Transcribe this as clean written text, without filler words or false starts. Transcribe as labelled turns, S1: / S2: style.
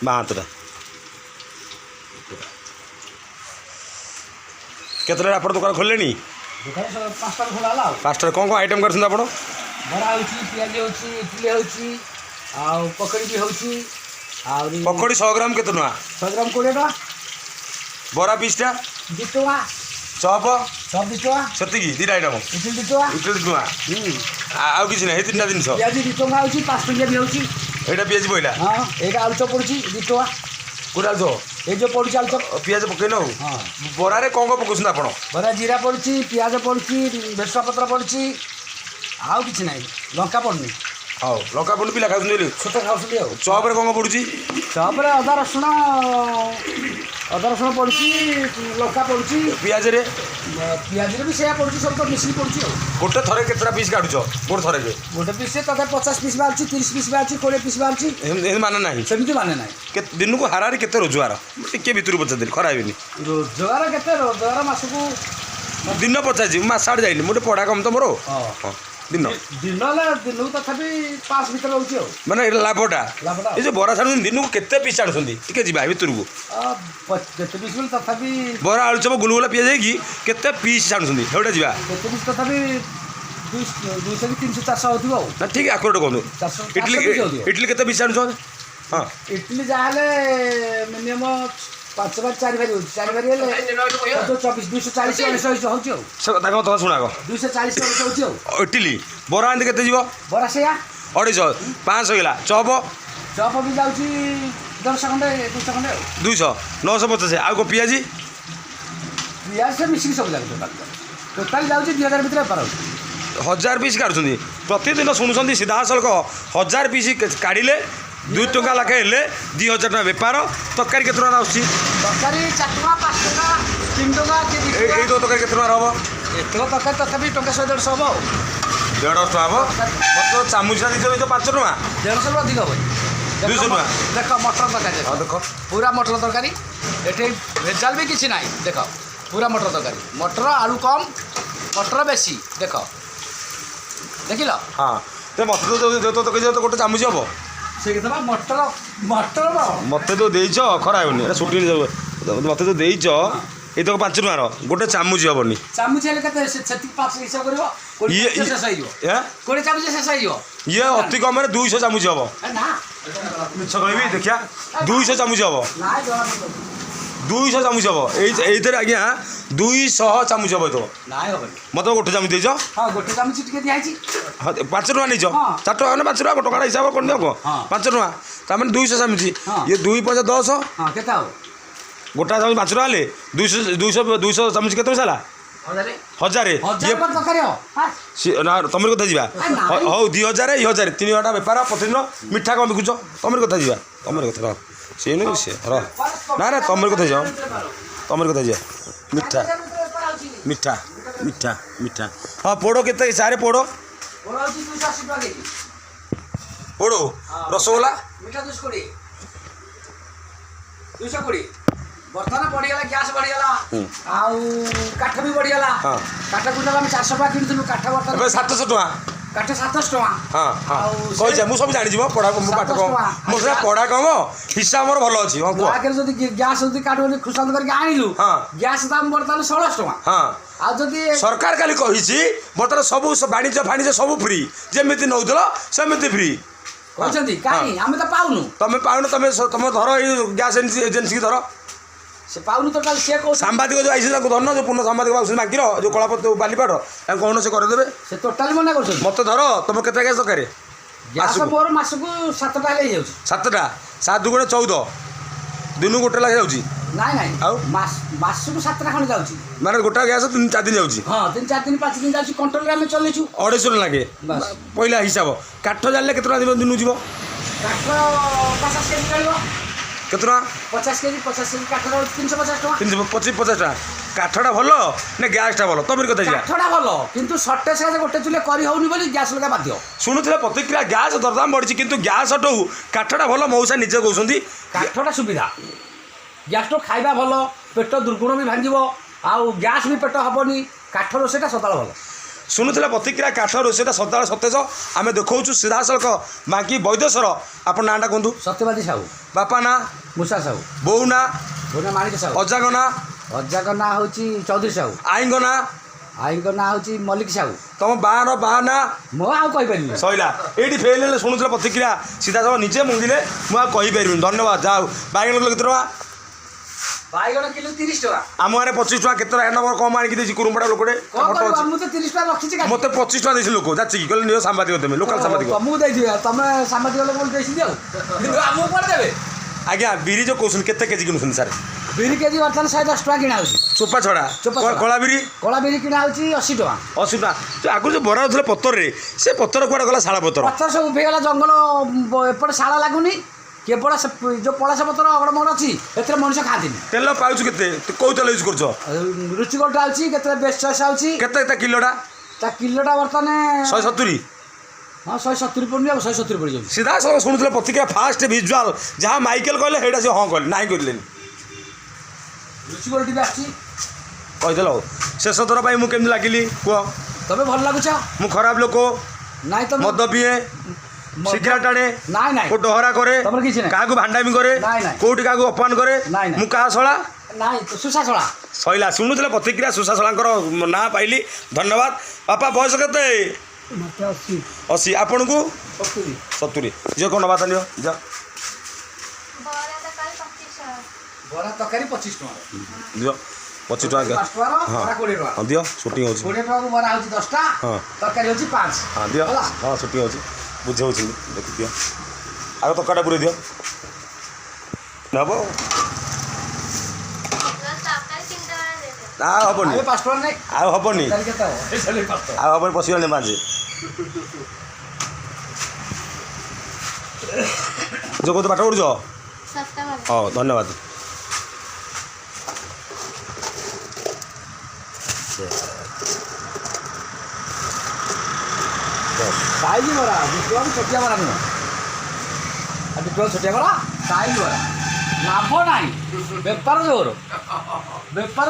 S1: ବାହାତଟା କେତେଟାରେ ଆପଣ ଦୋକାନ ଖୋଲିଲେଣି?
S2: ଦୋକାନ 5ଟାରେ ଖୋଲା ହେଲା।
S1: 5ଟାରେ କ'ଣ ଆଇଟମ୍ କରିଛନ୍ତି ଆପଣ?
S2: ବରା ହେଉଛି, ପିଆଜି ହେଉଛି, ଇଟିଲି ହେଉଛି, ଆଉ ପକୋଡ଼ି ବି ହେଉଛି। ଆହୁରି
S1: ପକୋଡ଼ି 100 ଗ୍ରାମ କେତେ ଟଙ୍କା?
S2: 100 ଗ୍ରାମ 20 ଟଙ୍କା।
S1: ବରା ପିସ୍ଟା
S2: 2 ଟଙ୍କା।
S1: ଚପ୍
S2: 2 ଟଙ୍କା।
S1: ସେତିକି 2ଟା ଆଇଟମ୍।
S2: ଇଟିଲି 2 ଟଙ୍କା।
S1: ଇଟିଲି 2 ଟଙ୍କା। ଆଉ କିଛି ନାହିଁ, 3ଟା ଜିନିଷ।
S2: ପିଆଜି 2 ଟଙ୍କା ହେଉଛି, 5 ଟଙ୍କିଆ ବି ହେଉଛି।
S1: ଏଇଟା ପିଆଜି ପଇଲା।
S2: ହଁ, ଏଇଟା ଆଳୁଚପ ପଡ଼ୁଛି 2 ଟଙ୍କା।
S1: କୋଉଟା ଆଳୁଚପ?
S2: এই যে পড়ুଛି আলুচপ
S1: ପିଆଜ ପକେଇନ ଆଉ। ବରାରେ କ'ଣ କ'ଣ ପକାଉଛନ୍ତି ଆପଣ?
S2: ବରା ଜିରା ପଡ଼ୁଛି, ପିଆଜ ପଡ଼ୁଛି, ଭେସୁଆ ପତ୍ର ପଡ଼ୁଛି, ଆଉ କିଛି ନାହିଁ, ଲଙ୍କା ପଡ଼ୁନି।
S1: ହଉ, ଲଙ୍କା ପଡ଼ୁନି, ପିଲା ଖାଉଛନ୍ତି
S2: ଛୋଟ ଖାଉଛନ୍ତି ଆଉ।
S1: ଚପରେ କ'ଣ କ'ଣ ପଡ଼ୁଛି?
S2: ଚପରେ ଅଦା ରସୁଣ ପଡ଼ୁଛି, ଲଙ୍କା ପଡ଼ୁଛି।
S1: ପିଆଜରେ?
S2: ପିଆଜରେ ବି ସେଇଆ ପଡ଼ୁଛି, ସବୁ ତ ମିଶିକି ପଡ଼ୁଛି ଆଉ।
S1: ଗୋଟେ ଥରେ କେତେଟା ପିସ୍ କାଟୁଛ? ଗୋଟେ ଥରକେ
S2: ଗୋଟେ ପିସ୍ରେ ତଥାପି 50 ପିସ୍ ବାହାରୁଛି, 30 ପିସ୍ ବାହାରୁଛି, 20 ପିସ୍ ବାହାରୁଛି।
S1: ଏମିତି ମାନେ ନାହିଁ?
S2: ସେମିତି ମାନେ ନାହିଁ।
S1: ଦିନକୁ ହାରାହାରି କେତେ ରୋଜଗାର? ଟିକେ ଭିତରୁ ପଚାରିଦେଲି, ଖରା ହେବିନି।
S2: ରୋଜଗାର କେତେ? ରୋଜଗାର ମାସକୁ
S1: ଦିନ ପଚାରିଛି, ମୁଁ ମାସ ଆଡ଼େ ଯାଇନି, ମୁଁ ଟିକେ ପଢ଼ା କମ୍ ତ ମୋର। ହଁ, ଦିନ
S2: ହେଲେ ଦିନକୁ ତଥାପି 5 ଭିତରେ ରହୁଛି ଆଉ।
S1: ମାନେ ଏଇଟା ଲାଭଟା।
S2: ଲାଭଟା
S1: ଏ ଯେଉଁ ବରା ଛାଣୁଛନ୍ତି ଦିନକୁ କେତେ ପିସ୍ ଛାଣୁଛନ୍ତି? ଟିକେ ଯିବା ଭିତରକୁ।
S2: କେତେ ପିସ୍ ବୋଲି ତଥାପି
S1: ବରା ଆଳୁଚପ ଗୁଲଗୁଲା ପିଆଜ ହେଇକି କେତେ ପିସ୍ ଛାଣୁଛନ୍ତି ସେଇଟା ଯିବା।
S2: କେତେ ପିସ୍ ତଥାପି 200 କି 300 400 ହେଉଥିବ ଆଉ।
S1: ନା ଠିକ୍ ଆକୁରେଟ୍ କୁହନ୍ତୁ।
S2: 400
S1: ଇଟିଲି କେତେ ପିସ୍ ଛାଣୁଛ? ହଁ,
S2: ଇଟିଲି ଯାହାହେଲେ ମିନିମମ୍ 5 ଭାରି 4 ଭାରି ହେଉଛି। 4 ଭାରି ହେଲେ 24 240 ଅଢ଼େଇଶହ ହେଉଛି ଆଉ।
S1: ସେ କଥା କଥା ଶୁଣା
S2: 240 ଅଢ଼େଇଶହ ହେଉଛି ଆଉ।
S1: ଇଟିଲି ବରା ଏମିତି କେତେ ଯିବ?
S2: ବରା ସେଇଆ
S1: 250 500 ହେଇଗଲା। ଚପ
S2: ବି ଯାଉଛି 100 ଖଣ୍ଡେ 200 ଖଣ୍ଡେ ଆଉ।
S1: 200 950। ଆଉ କ'ଣ ପିଆଜି?
S2: ପିଆଜ ମିଶିକି ସବୁ ଯାଉଛି ଟୋଟାଲି ଯାଉଛି 2000 ଭିତରେ ବେପାର ହେଉଛି।
S1: 1000 ପିସ୍ କାଟୁଛନ୍ତି ପ୍ରତିଦିନ। ଶୁଣୁଛନ୍ତି ସିଧାସଳଖ 1000 ପିସ୍ କାଢ଼ିଲେ 2 ଟଙ୍କା ଲେଖାଏଁ ହେଲେ 2000 ଟଙ୍କା ବେପାର। ତରକାରୀ କେତେ ଟଙ୍କା ଆସୁଛି?
S2: ତରକାରୀ 4 ଟଙ୍କା 5 ଟଙ୍କା 3 ଟଙ୍କା।
S1: ଏଇ ତରକାରୀ କେତେ ଟଙ୍କା ହେବ?
S2: ଏତକ ତରକାରୀ ତଥାପି ଟଙ୍କା 100 150 ହେବ ଆଉ।
S1: 150 ଟଙ୍କା ହେବ। ମୋତେ ଚାମୁଚା ଦେଇଛ 5 ଟଙ୍କା।
S2: 150 ରୁ ଅଧିକ ହେବ।
S1: 200 ଟଙ୍କା।
S2: ଦେଖ ମଟର ତରକାରୀ।
S1: ହଁ ଦେଖ,
S2: ପୁରା ମଟର ତରକାରୀ। ଏଠି ଭେଜାଲ ବି କିଛି ନାହିଁ। ଦେଖ ପୁରା ମଟର ତରକାରୀ। ମଟର ଆଳୁ କମ୍, ମଟର ବେଶୀ। ଦେଖ ଦେଖିଲ?
S1: ହଁ, ମୋତେ ତ ଗୋଟେ ଚାମୁଚ ହେବ।
S2: ସେ କଥା ମଟର
S1: ମୋତେ ତ ଦେଇଛ, ଖରା ହେବନି, ଏଇଟା ଛୁଟି ମୋତେ ତ ଦେଇଛ। ଏଇ ତକ 5 ଟଙ୍କାର ଗୋଟେ ଚାମୁଚ ହେବନି।
S2: ଚାମୁଚ ହେଲେ କେତେ? ସେତିକି 5 ହିସାବ କରିବ। 20 ଶେଷ ହେଇଯିବ। 20 ଚାମୁଚ ଶେଷ ହେଇଯିବ।
S1: ଇଏ ଅତି କମରେ 200 ଚାମୁଚ ହେବ।
S2: ନା
S1: ମିଛ କହିବି ଦେଖିଆ, 200 ଚାମୁଚ ହେବ। 200 ଚାମୁଚ ହେବ। ଏଇଥିରେ ଆଜ୍ଞା 200 ଚାମୁଚ ହେବ। ଏଇତ
S2: ନାଇଁ ହେବନି।
S1: ମୋତେ ଗୋଟେ ଚାମୁଚ ଦେଇଛ।
S2: ହଁ, ଗୋଟେ ଚାମୁଚ ଟିକେ ଦିଆହେଇଛି।
S1: ହଁ, 5 ଟଙ୍କା ନେଇଛ। 4 ଟଙ୍କା ନା 5 ଟଙ୍କା ଗୋଟେ ଟଙ୍କା ହିସାବ କରିଦିଅ। କ'ଣ 5 ଟଙ୍କା ତାମାନେ 200 ଚାମୁଚ। ଇଏ 2 5 10।
S2: ହଁ, କେତେ ହେବ?
S1: ଗୋଟା ଚାମୁଚ 5 ଟଙ୍କା ହେଲେ 200 ଚାମୁଚ କେତେ ପଇସା ହେଲା? 1000। ତମରି କଥା ଯିବା। ହଉ 2000 1000 3 ଘଣ୍ଟା ବେପାର ପ୍ରତିଦିନ। ମିଠା କ'ଣ ବିକୁଛ? ତମରି କଥା ଯିବା। ତମରି କଥା ରହ, ସିଏ ନୁହେଁ ସିଏ ରହ। ନା ତମରି କଥା ଯାଅ, ତମରି କଥା ଯିବା। ମିଠା ମିଠା ମିଠା ମିଠା। ହଁ, ପୋଡ଼ କେତେ? ସାରେ ପୋଡ଼ ପୋଡ଼ ରସଗୋଲା
S2: 220। ବର୍ତ୍ତମାନ ବଢ଼ିଗଲା, ଗ୍ୟାସ୍ ବଢ଼ିଗଲା, ଆଉ କାଠ ବି ବଢ଼ିଗଲା। କାଠ କୁଇଣ୍ଟାଲ ଆମେ 400 ଟଙ୍କା କିଣୁଥିଲୁ। କାଠ ବର୍ତ୍ତମାନ
S1: 700 ଟଙ୍କା।
S2: କାଠ 700 ଟଙ୍କା।
S1: ହଁ ହଁ, କହିଛେ ମୁଁ ସବୁ ଜାଣିଯିବ। ପଢ଼ା ମୋ ପାଠ କମ, ମୋ ସେଟା ପଢ଼ା କମ, ହିସାବ ମୋର ଭଲ ଅଛି। ହଁ,
S2: ଆଗରେ ଯଦି ଗ୍ୟାସ୍ ଯଦି କାଠ ଖୁସାନ୍ତ କରିକି ଆଣିଲୁ, ଗ୍ୟାସ୍ ଦାମ ବର୍ତ୍ତମାନ 1600 ଟଙ୍କା।
S1: ହଁ,
S2: ଆଉ ଯଦି
S1: ସରକାର କାଲି କହିଛି ବର୍ତ୍ତମାନ ସବୁ ବାଣିଜ୍ୟ ଫାଣିଜ୍ୟ ସବୁ ଫ୍ରି, ଯେମିତି ନେଉଥିଲ ସେମିତି ଫ୍ରି
S2: କହିଛନ୍ତି। କାହିଁ ଆମେ ତ ପାଉନୁ?
S1: ତମେ ପାଉନ, ତମେ ଧର ଏଇ ଗ୍ୟାସ୍ ଏଜେନ୍ସିକି ଧର।
S2: ସେ ପାଉନୁ ତ ସିଏ କହୁଛି।
S1: ସାମ୍ବାଦିକ ଯେଉଁ ଆଇସି ତାଙ୍କୁ ଧରନ, ଯେଉଁ ପୂର୍ଣ୍ଣ ସାମ୍ବାଦିକ ଆସୁଛନ୍ତି ବାଙ୍କିର, ଯେଉଁ କଳାପତ ବାଲିପାଟ, ତାଙ୍କୁ କହୁନ ସେ କରିଦେବେ।
S2: ସେ ଟୋଟାଲି ମନା କରୁଛନ୍ତି।
S1: ମୋତେ ଧର, ତମର କେତେ ଗ୍ୟାସ୍ ଦରକାର?
S2: ଗ୍ୟାସ୍ ମୋର ମାସକୁ 7ଟା ହେଲେ ହେଇଯାଉଛି।
S1: 7ଟା 7 × 14 ଦିନକୁ 1 ଲାଖେ ଯାଉଛି।
S2: ନାଇଁ ଆଉ ମାସକୁ 7ଟା ଖଣ୍ଡେ ଯାଉଛି। ମାନେ
S1: ଗୋଟା ଗ୍ୟାସ୍ 3-4 ଦିନ ଯାଉଛି।
S2: ହଁ, 3-4 ଦିନ 5 ଦିନ ଯାଉଛି। କଣ୍ଟ୍ରୋଲରେ ଆମେ ଚଲେଇଛୁ। 250
S1: ଟଙ୍କା ଲାଗେ ପହିଲା ହିସାବ। କାଠ ଜାଣିଲେ କେତେ ଟଙ୍କା ଦିନକୁ ଯିବ?
S2: କାଠ 50 କେଜି ଚଳିବ।
S1: କେତେ ଟଙ୍କା?
S2: 50 କେଜି କାଠଟା ହେଉଛି 350 ଟଙ୍କା।
S1: 350 ଟଙ୍କା। କାଠଟା ଭଲ ନା ଗ୍ୟାସ୍ଟା ଭଲ? ତମରି କଥା ଯିବା।
S2: କାଠଟା ଭଲ, କିନ୍ତୁ ସର୍ଟେଜ୍ ଗୋଟେ ଚୁଲେ କରି ହେଉନି ବୋଲି ଗ୍ୟାସ୍ ଲଗା ବାଧ୍ୟ।
S1: ଶୁଣୁଥିଲେ ପ୍ରତିକ୍ରିୟା, ଗ୍ୟାସ୍ ଦରଦାମ ବଢ଼ିଛି କିନ୍ତୁ ଗ୍ୟାସ୍ଠୁ କାଠଟା ଭଲ। ମଉସା ନିଜେ କହୁଛନ୍ତି
S2: କାଠଟା ସୁବିଧା। ଗ୍ୟାସ୍ଠୁ ଖାଇବା ଭଲ, ପେଟ ଦୁର୍ଗୁଣ ବି ଭାଙ୍ଗିବ, ଆଉ ଗ୍ୟାସ୍ ବି ପେଟ ହେବନି। କାଠ ରୋଷେଇଟା ସଦାବେଳେ ଭଲ।
S1: ଶୁଣୁଥିଲେ ପ୍ରତିକ୍ରିୟା କାଠ ରୋଷେଇଟା ସଦାବେଳେ ସତେଜ ଆମେ ଦେଖାଉଛୁ ସିଧାସଳଖ ବାଙ୍କି ବୈଦେଶ୍ୱର ଆପଣ ନାଁଟା କୁହନ୍ତୁ
S2: ସତ୍ୟବାଦୀ ସାହୁ
S1: ବାପା ନାଁ
S2: ମୂଷା ସାହୁ
S1: ବୋଉ ନାଁ
S2: ବୋଉ ମାଣିକ ସାହୁ
S1: ଅଜାଙ୍କ ନାଁ
S2: ଅଜାଙ୍କ ନାଁ ହେଉଛି ଚୌଧୁରୀ ସାହୁ
S1: ଆଈଙ୍କ ନାଁ
S2: ଆଈଙ୍କ ନାଁ ହେଉଛି ମଲ୍ଲିକ ସାହୁ
S1: ତମ ବାହା ନାଁ
S2: ମୁଁ ଆଉ କହିପାରିବିନି
S1: ସଇଲା ଏଇଠି ଫେଲ୍ ହେଲେ ଶୁଣୁଥିଲେ ପ୍ରତିକ୍ରିୟା ସିଧାସଳଖ ନିଜେ ମଙ୍ଗିଲେ ମୁଁ ଆଉ କହିପାରିବିନି ଧନ୍ୟବାଦ ଯାହା ହଉ ବାଇଗଣ କିଲୋ କେତେ ଟଙ୍କା
S2: ବାଇଗଣ କିଲୋ 30 ଟଙ୍କା
S1: ଆମ ଗାଁରେ 25 ଟଙ୍କା କେତେ ଟଙ୍କା ନମ୍ବର କମ୍ ଆଣିକି ଦେଇଛି କୁରୁମ୍ପଡ଼ା ଲୋକଟେ
S2: କ'ଣ କରିବ ମୁଁ ତ 30 ଟଙ୍କା ରଖିଛି
S1: ମୋତେ 25 ଟଙ୍କା ଦେଇଛି ଲୋକ ଯାଚିକି କହିଲେ ନିଅ ସାମ୍ବାଦିକ ଦେବେ ଲୋକାଲ ସାମ୍ବାଦିକ
S2: ତମକୁ ଦେଇଥିବେ ତମେ ସାମ୍ବାଦିକ ଲୋକଙ୍କୁ ଦେଇଛନ୍ତି ଆଉ କିନ୍ତୁ ଆମକୁ କୁଆଡ଼େ ଦେବେ
S1: ଆଜ୍ଞା ବିରି ଯେଉଁ କହୁଛନ୍ତି କେତେ କେଜି କିଣୁଛନ୍ତି ସାର୍
S2: ବିରି କେଜି ବର୍ତ୍ତମାନ 110 ଟଙ୍କା କିଣା ହେଉଛି
S1: ଚୋପା ଛଡ଼ା କଳା ବିରି
S2: କଳା ବିରି କିଣା ହେଉଛି 80 ଟଙ୍କା
S1: 80 ଟଙ୍କା ଯେଉଁ ଆଗରୁ ଯେଉଁ ବରା ହେଉଥିଲେ ପତରରେ ସେ ପତର କୁଆଡ଼େ ଗଲା ଶାଳ ପତର
S2: ପତ୍ର ସବୁ ଉଭେଇଗଲା ଜଙ୍ଗଲ ଏପଟେ ଶାଳ ଲାଗୁନି କେବଳ ସେ ଯେଉଁ ପଳାସ ପତ୍ର ଅଗଡ଼ମଗଡ଼ ଅଛି ଏଥିରେ ମଣିଷ ଖାଆନ୍ତିନି
S1: ତେଲ ପାଉଛୁ କେତେ କେଉଁ ତେଲ ୟୁଜ୍ କରୁଛ
S2: ରୁଚିଗୋଲ୍ଡ ଆଉଛି କେତେବେଳେ ବେଷ୍ଟ ଚଏସ୍ ଆଉଛି
S1: କେତେ ତା କିଲୋଟା
S2: ତା କିଲୋଟା ବର୍ତ୍ତମାନ
S1: 170
S2: ହଁ 170 ପଡ଼ୁନି ଆଉ 170 ପଡ଼ିଯାଉଛି
S1: ସିଧାସଳଖ ଶୁଣୁଥିଲେ ପ୍ରତିକ୍ରିୟା ଫାଷ୍ଟ ଭିଜୁଆଲ୍ ଯାହା ମାଇକେଲ କହିଲେ ସେଇଟା ସେ ହଁ କହିଲେ ନାହିଁ କହିଲେନି
S2: ରୁଚିଗୋଲ୍ଡ ବି ଆସୁଛି
S1: କହିଦେଲ ଆଉ ଶେଷ ଥର ପାଇଁ ମୁଁ କେମିତି ଲାଗିଲି କୁହ
S2: ତମେ ଭଲ ଲାଗୁଛ
S1: ମୁଁ ଖରାପ ଲୋକ
S2: ନାଇଁ ତ
S1: ମଦ ପିଏ ସିଗାରେଟ୍ ଟାଣେ
S2: ନାଇଁ ନାଇଁ
S1: କୋଉ ଡହରା କରେ
S2: ତମର କିଛି ନାହିଁ
S1: କାହାକୁ ଭାଣ୍ଡାମି କରେ
S2: ନାଇଁ ନାଇଁ
S1: କୋଉଠି କାହାକୁ ଅପମାନ କରେ
S2: ନାଇଁ ନାଇଁ
S1: ମୁଁ କାହା ଶଳା
S2: ନାଇଁ ସୁଶାସଳା
S1: ସଇଲା ଶୁଣୁଥିଲେ ପ୍ରତିକ୍ରିୟା ସୁଶାସଳାଙ୍କର ନାଁ ପାଇଲି ଧନ୍ୟବାଦ ବାପା ବୟସ କେତେ 80 ଆପଣଙ୍କୁ 70 ଝିଅ କ'ଣ ନବା ନିଅ ଯା
S2: ବରା ତରକାରୀ 25 ଟଙ୍କା
S1: ଦିଅ 25 ଟଙ୍କା ହଁ ହଁ ଦିଅ ସୁଟିଂ ହେଉଛି
S2: 20 ଟଙ୍କାକୁ ବରା ହେଉଛି 10ଟା
S1: ହଁ
S2: ତରକାରୀ ହେଉଛି 5
S1: ହଁ ଦିଅ ହଁ ସୁଟିଂ ହେଉଛି ବୁଝାଉଛି ଦେଖି ଦିଅ ଆଗ ତରକାରୀଟା ପୁରେଇ ଦିଅ ନେବ ଆଉ ହବନି
S2: ଏବେ 5 ଟଙ୍କା ନାଇଁ
S1: ଆଉ ହବନି
S2: କେତେ ହେବ
S1: ଆଉ ହବନି ପଶିଗଲେ ମାଝେ ଯେଉଁ କହୁଛ ପାଠ ପଢ଼ୁଛ ହଉ ଧନ୍ୟବାଦ
S2: ସାଇଜ ବରା ବିକ୍ରମ ଛୋଟିଆ ବରା ନୁହଁ ଆଉ ବିକ୍ରମ ଛୋଟିଆ ବରା ସାଇଜ ବରା ଲାଭ ନାହିଁ ବେପାର ଜୋର ବେପାର